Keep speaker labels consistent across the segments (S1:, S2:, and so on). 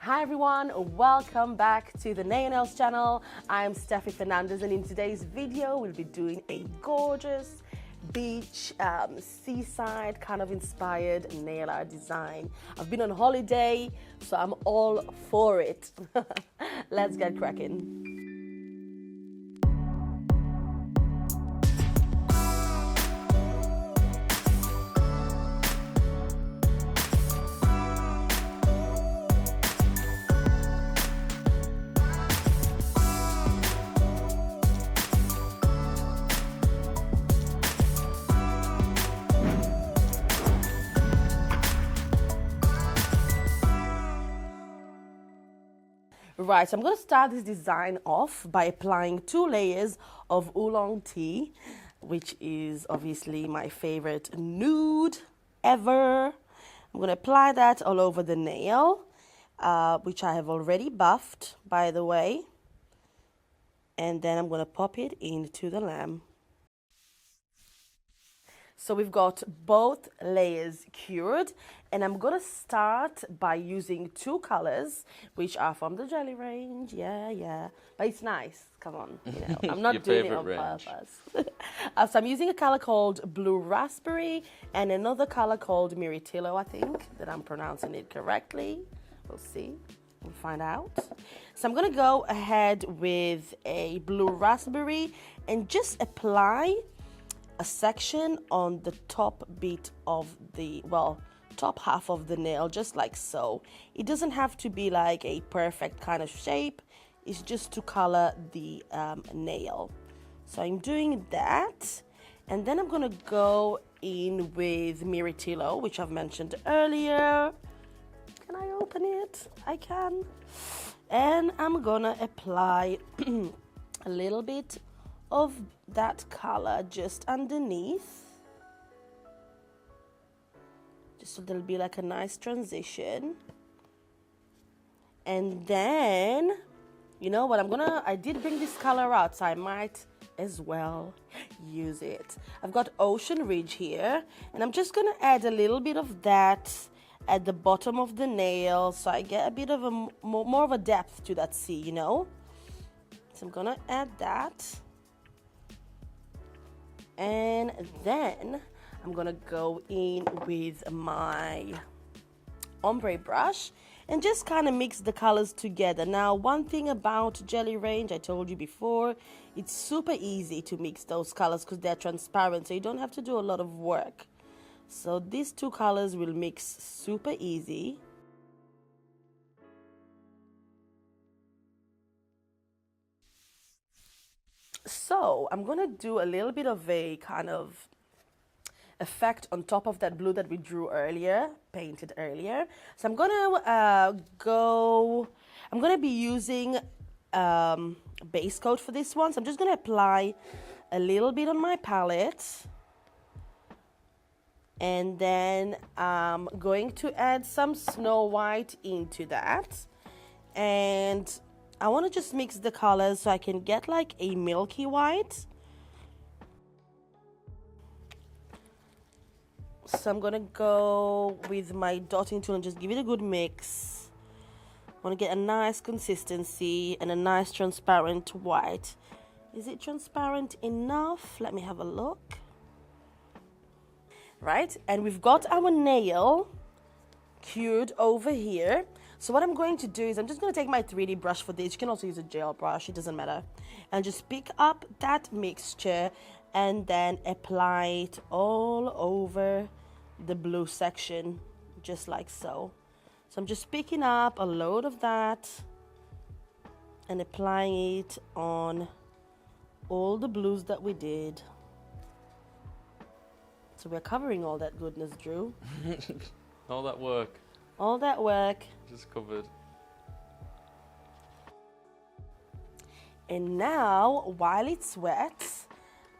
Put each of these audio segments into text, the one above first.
S1: Hi everyone, welcome back to the Nail Nails channel. I'm Steffi Fernandez, and in today's video we'll be doing a gorgeous beach, seaside kind of inspired nail art design. I've been on holiday, so I'm all for it. Let's get cracking. Right, so I'm going to start this design off by applying 2 layers of oolong tea, which is obviously my favorite nude ever. I'm going to apply that all over the nail, which I have already buffed, by the way. And then I'm going to pop it into the lamp. So we've got both layers cured, and I'm gonna start by using 2 colors, which are from the Jelly range. Yeah, but it's nice. Come on, I'm not doing it on purpose. So I'm using a color called Blue Raspberry and another color called Mirtillo. I think that I'm pronouncing it correctly. We'll see. We'll find out. So I'm gonna go ahead with a Blue Raspberry and just apply a section on the top bit of the, top half of the nail, just like so. It doesn't have to be like a perfect kind of shape. It's just to color the nail. So I'm doing that, and then I'm gonna go in with Mirtillo, which I've mentioned earlier. Can I open it? I can. And I'm gonna apply a little bit of that color just underneath, just so there'll be like a nice transition. And then, you know what, I did bring this color out, so I might as well use it. I've got Ocean Ridge here, and I'm just gonna add a little bit of that at the bottom of the nail, so I get a bit of a more of a depth to that sea, So I'm gonna add that. And then I'm gonna go in with my ombre brush and just kind of mix the colors together. Now, one thing about Jelly range, I told you before, it's super easy to mix those colors because they're transparent, so you don't have to do a lot of work. So these 2 colors will mix super easy. So I'm gonna do a little bit of a kind of effect on top of that blue that we drew earlier, painted earlier. So I'm gonna be using base coat for this one. So I'm just gonna apply a little bit on my palette, and then I'm going to add some Snow White into that, and I want to just mix the colors so I can get like a milky white. So I'm gonna go with my dotting tool and just give it a good mix. I want to get a nice consistency and a nice transparent white. Is it transparent enough? Let me have a look. Right, and we've got our nail cured over here. So what I'm going to do is I'm just going to take my 3D brush for this. You can also use a gel brush, it doesn't matter. And just pick up that mixture and then apply it all over the blue section, just like so. So I'm just picking up a load of that and applying it on all the blues that we did. So we're covering all that goodness, Drew.
S2: All that work.
S1: All that work.
S2: Just covered.
S1: And now, while it's wet,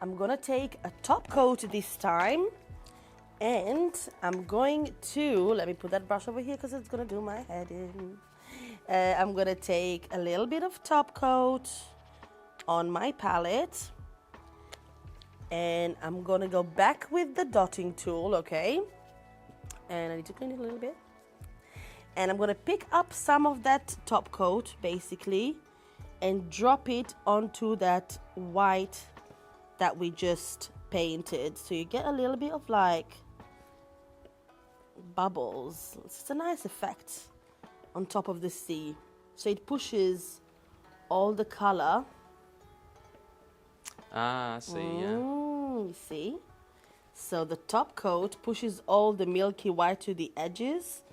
S1: I'm gonna take a top coat this time, and I'm going to, let me put that brush over here because it's gonna do my head in. I'm gonna take a little bit of top coat on my palette, and I'm gonna go back with the dotting tool, okay? And I need to clean it a little bit. And I'm gonna pick up some of that top coat basically and drop it onto that white that we just painted. So you get a little bit of like bubbles. It's a nice effect on top of the sea. So it pushes all the color.
S2: Ah, I see, yeah.
S1: You see? So the top coat pushes all the milky white to the edges,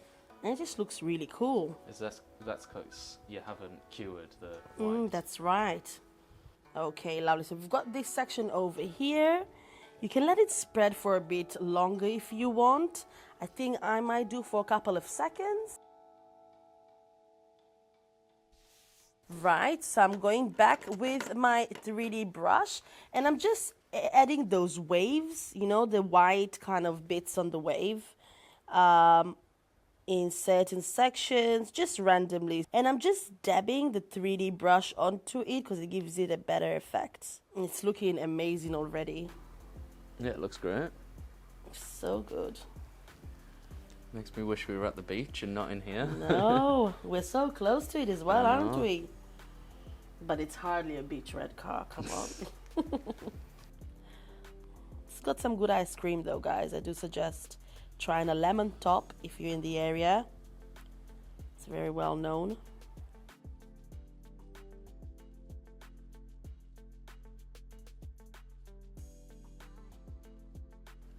S1: and it just looks really cool.
S2: That's because you haven't cured the white.
S1: That's right. Okay, lovely. So we've got this section over here. You can let it spread for a bit longer if you want. I think I might do for a couple of seconds. Right, so I'm going back with my 3D brush and I'm just adding those waves, you know, the white kind of bits on the wave in certain sections, just randomly. And I'm just dabbing the 3D brush onto it because it gives it a better effect. And it's looking amazing already.
S2: Yeah, it looks great.
S1: So good.
S2: Makes me wish we were at the beach and not in here.
S1: No, we're so close to it as well,
S2: I
S1: aren't
S2: know.
S1: we? But it's hardly a beach red car, come on. It's got some good ice cream though, guys. I do suggest trying a lemon top if you're in the area. It's very well known.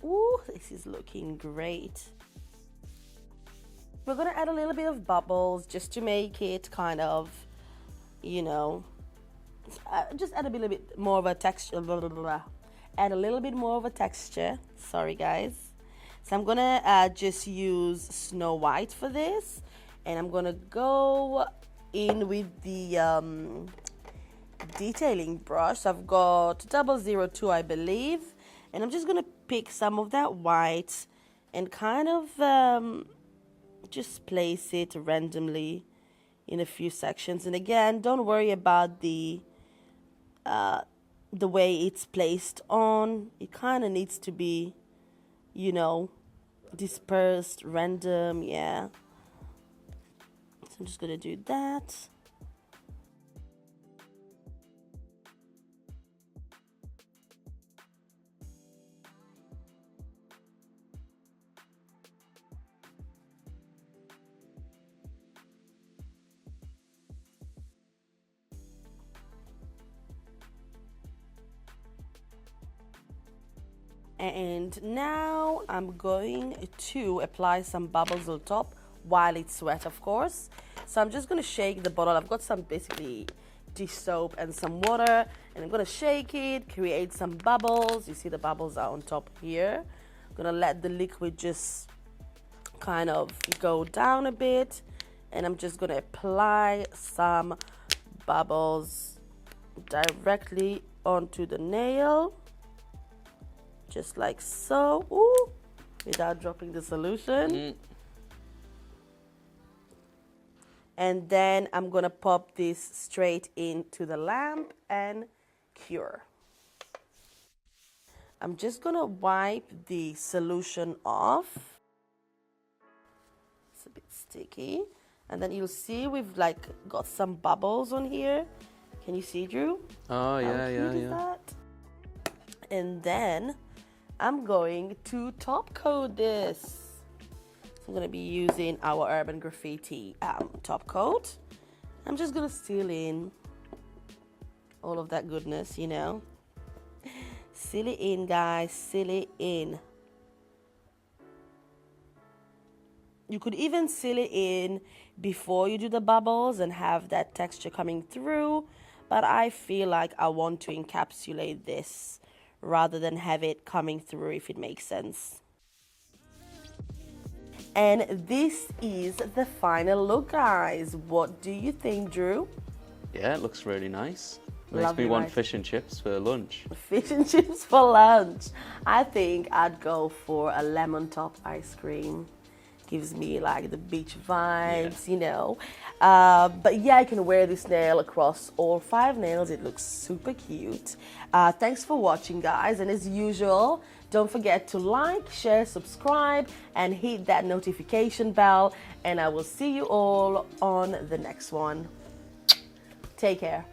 S1: Ooh, this is looking great. We're gonna add a little bit of bubbles just to make it kind of, you know, just add a little bit more of a texture. Add a little bit more of a texture. Sorry, guys. So I'm gonna just use Snow White for this, and I'm gonna go in with the detailing brush. So I've got 002, I believe, and I'm just gonna pick some of that white and kind of just place it randomly in a few sections. And again, don't worry about the way it's placed on. It kind of needs to be, you know, dispersed, random, yeah. So I'm just gonna do that. And now I'm going to apply some bubbles on top while it's wet, of course. So I'm just going to shake the bottle. I've got some basically dish soap and some water, and I'm going to shake it, create some bubbles. You see the bubbles are on top here. I'm going to let the liquid just kind of go down a bit, and I'm just going to apply some bubbles directly onto the nail. Just like so. Ooh, without dropping the solution. And then I'm gonna pop this straight into the lamp and cure. I'm just gonna wipe the solution off. It's a bit sticky. And then you'll see we've like got some bubbles on here. Can you see, Drew?
S2: Oh, yeah,
S1: How
S2: yeah,
S1: cute is
S2: yeah.
S1: that? And then I'm going to top coat this. So I'm going to be using our Urban Graffiti top coat. I'm just going to seal in all of that goodness, you know. Seal it in, guys. Seal it in. You could even seal it in before you do the bubbles and have that texture coming through. But I feel like I want to encapsulate this rather than have it coming through, if it makes sense. And this is the final look, guys. What do you think, Drew?
S2: Yeah, it looks really nice. Makes
S1: Lovely,
S2: me want
S1: right?
S2: fish and chips for lunch.
S1: Fish and chips for lunch. I think I'd go for a lemon top ice cream. Gives me like the beach vibes, you know. But yeah, I can wear this nail across all 5 nails. It looks super cute. Thanks for watching, guys. And as usual, Don't forget to like, share, subscribe, and hit that notification bell. And I will see you all on the next one. Take care.